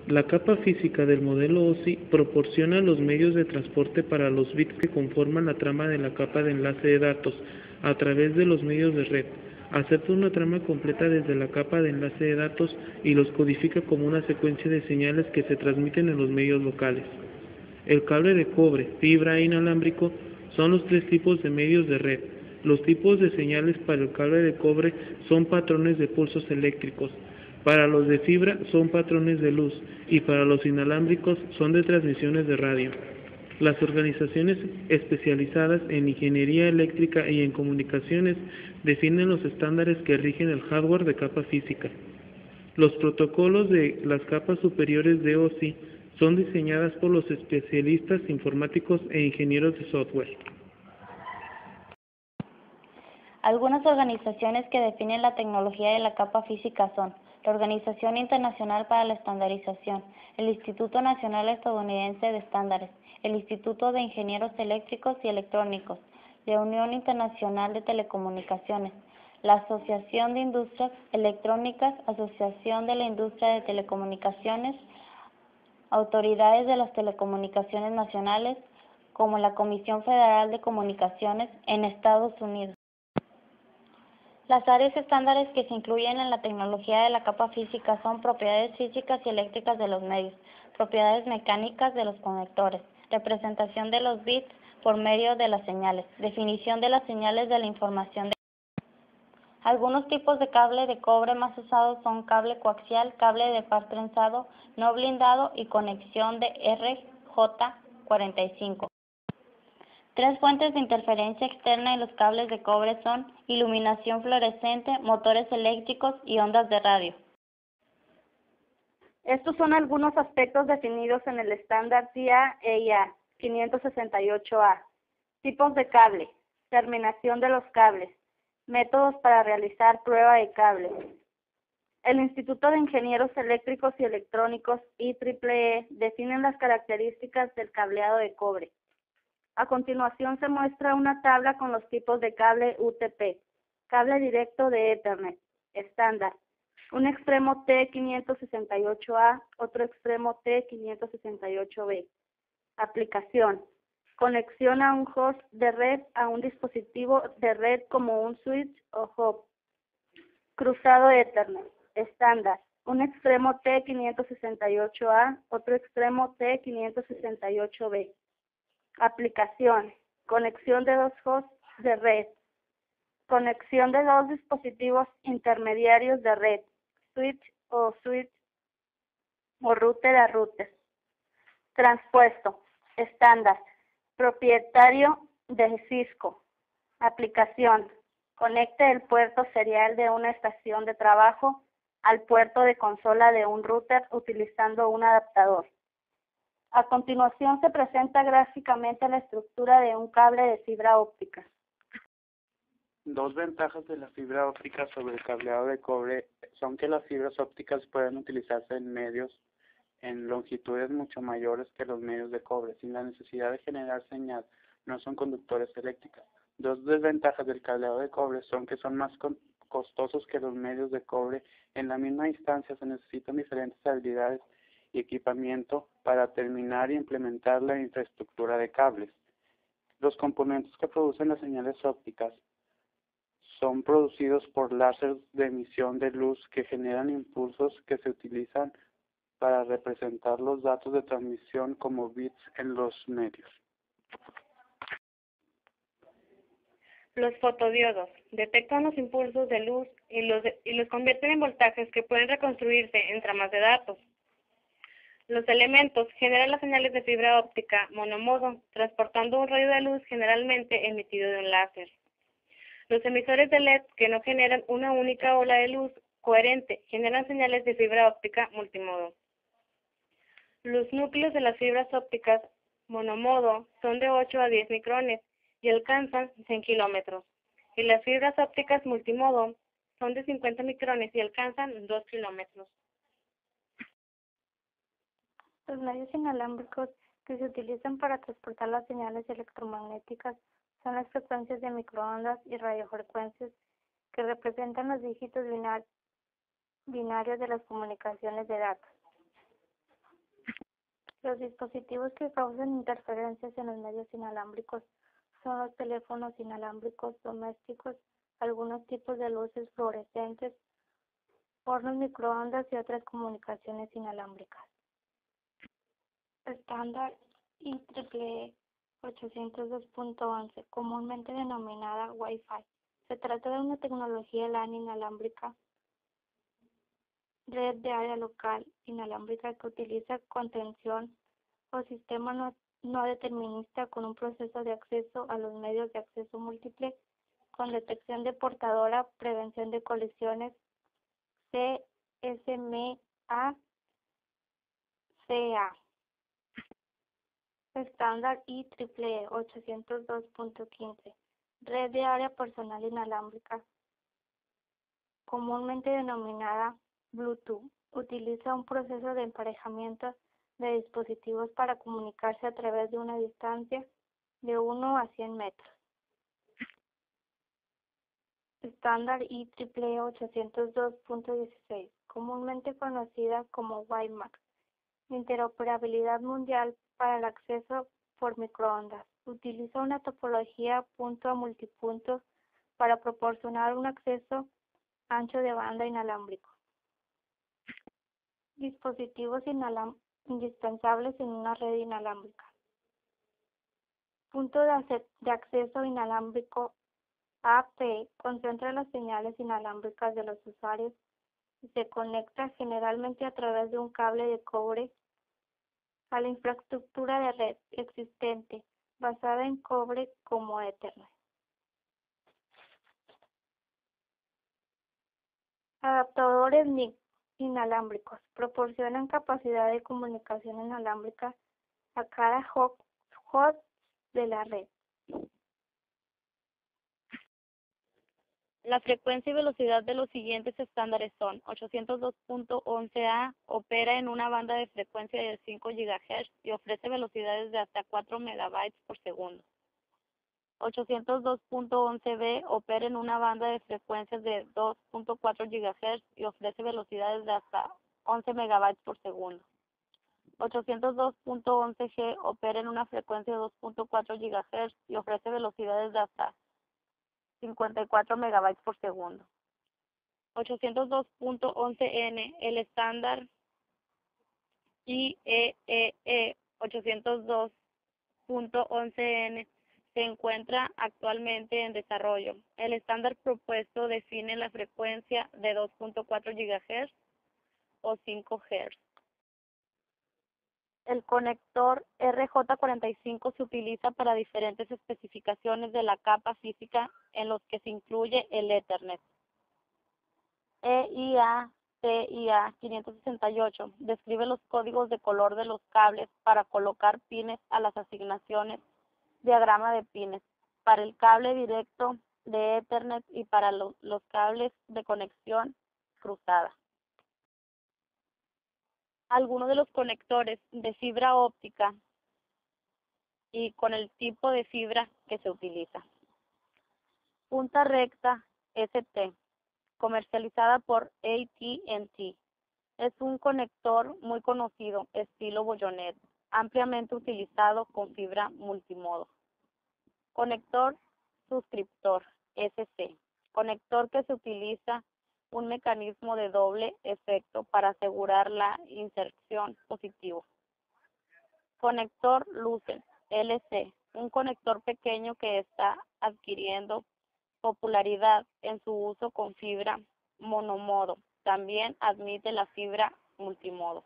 La capa física del modelo OSI proporciona los medios de transporte para los bits que conforman la trama de la capa de enlace de datos a través de los medios de red. Acepta una trama completa desde la capa de enlace de datos y los codifica como una secuencia de señales que se transmiten en los medios locales. El cable de cobre, fibra e inalámbrico son los tres tipos de medios de red. Los tipos de señales para el cable de cobre son patrones de pulsos eléctricos. Para los de fibra son patrones de luz y para los inalámbricos son de transmisiones de radio. Las organizaciones especializadas en ingeniería eléctrica y en comunicaciones definen los estándares que rigen el hardware de capa física. Los protocolos de las capas superiores de OSI son diseñadas por los especialistas informáticos e ingenieros de software. Algunas organizaciones que definen la tecnología de la capa física son la Organización Internacional para la Estandarización, el Instituto Nacional Estadounidense de Estándares, el Instituto de Ingenieros Eléctricos y Electrónicos, la Unión Internacional de Telecomunicaciones, la Asociación de Industrias Electrónicas, Asociación de la Industria de Telecomunicaciones, autoridades de las telecomunicaciones nacionales, como la Comisión Federal de Comunicaciones en Estados Unidos. Las áreas estándares que se incluyen en la tecnología de la capa física son propiedades físicas y eléctricas de los medios, propiedades mecánicas de los conectores, representación de los bits por medio de las señales, definición de las señales de la información de. Algunos tipos de cable de cobre más usados son cable coaxial, cable de par trenzado, no blindado y conexión de RJ45. Tres fuentes de interferencia externa en los cables de cobre son iluminación fluorescente, motores eléctricos y ondas de radio. Estos son algunos aspectos definidos en el estándar TIA-EIA 568A. Tipos de cable, terminación de los cables, métodos para realizar prueba de cables. El Instituto de Ingenieros Eléctricos y Electrónicos, IEEE, definen las características del cableado de cobre. A continuación se muestra una tabla con los tipos de cable UTP, cable directo de Ethernet, estándar, un extremo T568A, otro extremo T568B. Aplicación, conexión a un host de red a un dispositivo de red como un switch o hub. Cruzado Ethernet, estándar, un extremo T568A, otro extremo T568B. Aplicación, conexión de dos hosts de red, conexión de dos dispositivos intermediarios de red, switch o router a router. Transpuesto, estándar, propietario de Cisco. Aplicación, conecte el puerto serial de una estación de trabajo al puerto de consola de un router utilizando un adaptador. A continuación se presenta gráficamente la estructura de un cable de fibra óptica. Dos ventajas de la fibra óptica sobre el cableado de cobre son que las fibras ópticas pueden utilizarse en medios en longitudes mucho mayores que los medios de cobre, sin la necesidad de generar señal, no son conductores eléctricos. Dos desventajas del cableado de cobre son que son más costosos que los medios de cobre. En la misma instancia se necesitan diferentes habilidades y equipamiento para terminar y implementar la infraestructura de cables. Los componentes que producen las señales ópticas son producidos por láseres de emisión de luz que generan impulsos que se utilizan para representar los datos de transmisión como bits en los medios. Los fotodiodos detectan los impulsos de luz y los convierten en voltajes que pueden reconstruirse en tramas de datos. Los elementos generan las señales de fibra óptica monomodo, transportando un rayo de luz generalmente emitido de un láser. Los emisores de LED que no generan una única ola de luz coherente generan señales de fibra óptica multimodo. Los núcleos de las fibras ópticas monomodo son de 8 a 10 micrones y alcanzan 100 kilómetros. Y las fibras ópticas multimodo son de 50 micrones y alcanzan 2 kilómetros. Los medios inalámbricos que se utilizan para transportar las señales electromagnéticas son las frecuencias de microondas y radiofrecuencias que representan los dígitos binarios de las comunicaciones de datos. Los dispositivos que causan interferencias en los medios inalámbricos son los teléfonos inalámbricos domésticos, algunos tipos de luces fluorescentes, hornos microondas y otras comunicaciones inalámbricas. Estándar IEEE 802.11, comúnmente denominada Wi-Fi. Se trata de una tecnología LAN inalámbrica, red de área local inalámbrica, que utiliza contención o sistema no determinista con un proceso de acceso a los medios de acceso múltiple, con detección de portadora, prevención de colisiones, CSMA, CA. Estándar IEEE 802.15, red de área personal inalámbrica, comúnmente denominada Bluetooth, utiliza un proceso de emparejamiento de dispositivos para comunicarse a través de una distancia de 1 a 100 metros. Estándar IEEE 802.16, comúnmente conocida como WiMAX, interoperabilidad mundial para el acceso por microondas. Utiliza una topología punto a multipunto para proporcionar un acceso ancho de banda inalámbrico. Dispositivos indispensables en una red inalámbrica. Punto de acceso inalámbrico AP concentra las señales inalámbricas de los usuarios y se conecta generalmente a través de un cable de cobre a la infraestructura de red existente basada en cobre como Ethernet. Adaptadores NIC inalámbricos proporcionan capacidad de comunicación inalámbrica a cada host de la red. La frecuencia y velocidad de los siguientes estándares son: 802.11a opera en una banda de frecuencia de 5 GHz y ofrece velocidades de hasta 4 MB por segundo. 802.11b opera en una banda de frecuencias de 2.4 GHz y ofrece velocidades de hasta 11 MB por segundo. 802.11g opera en una frecuencia de 2.4 GHz y ofrece velocidades de hasta 54 MB por segundo. 802.11n, el estándar IEEE 802.11n se encuentra actualmente en desarrollo. El estándar propuesto define la frecuencia de 2.4 GHz o 5 Hz. El conector RJ45 se utiliza para diferentes especificaciones de la capa física, en los que se incluye el Ethernet. EIA TIA 568 describe los códigos de color de los cables para colocar pines a las asignaciones, diagrama de pines, para el cable directo de Ethernet y para los cables de conexión cruzada. Algunos de los conectores de fibra óptica y con el tipo de fibra que se utiliza. Punta recta ST, comercializada por AT&T. Es un conector muy conocido, estilo Boyonet, ampliamente utilizado con fibra multimodo. Conector suscriptor SC, conector que se utiliza un mecanismo de doble efecto para asegurar la inserción positivo. Conector Lucent LC, un conector pequeño que está adquiriendo popularidad en su uso con fibra monomodo. También admite la fibra multimodo.